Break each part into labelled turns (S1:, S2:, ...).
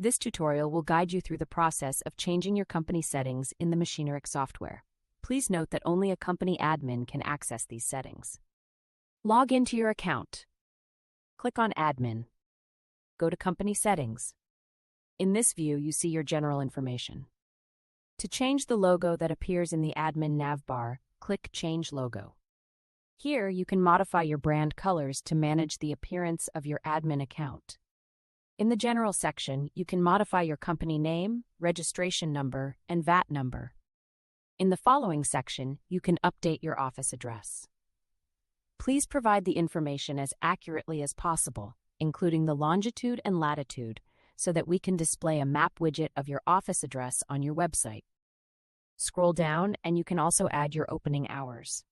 S1: This tutorial will guide you through the process of changing your company settings in the Machineric software. Please note that only a company admin can access these settings. Log into your account. Click on Admin. Go to Company Settings. In this view, you see your general information. To change the logo that appears in the admin navbar, click Change Logo. Here, you can modify your brand colors to manage the appearance of your admin account. In the General section, you can modify your company name, registration number, and VAT number. In the following section, you can update your office address. Please provide the information as accurately as possible, including the longitude and latitude, so that we can display a map widget of your office address on your website. Scroll down and you can also add your opening hours.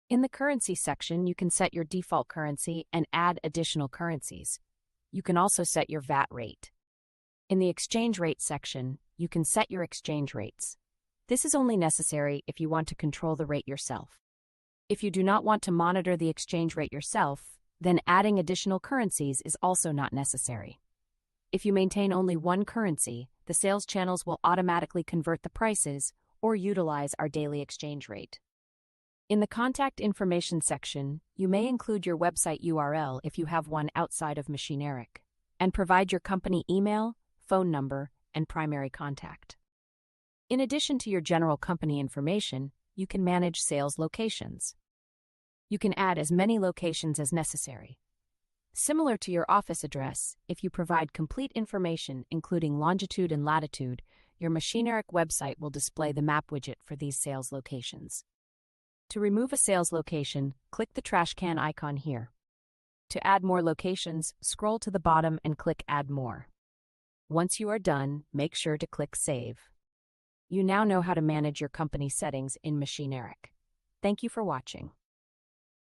S1: In the Currency section, you can set your default currency and add additional currencies. You can also set your VAT rate. In the Exchange Rate section, you can set your exchange rates. This is only necessary if you want to control the rate yourself. If you do not want to monitor the exchange rate yourself, then adding additional currencies is also not necessary. If you maintain only one currency, the sales channels will automatically convert the prices or utilize our daily exchange rate. In the Contact Information section, you may include your website URL if you have one outside of Machineric, and provide your company email, phone number, and primary contact. In addition to your general company information, you can manage sales locations. You can add as many locations as necessary. Similar to your office address, if you provide complete information including longitude and latitude, your Machineric website will display the map widget for these sales locations. To remove a sales location, click the trash can icon here. To add more locations, scroll to the bottom and click Add More. Once you are done, make sure to click Save. You now know how to manage your company settings in Machineric. Thank you for watching.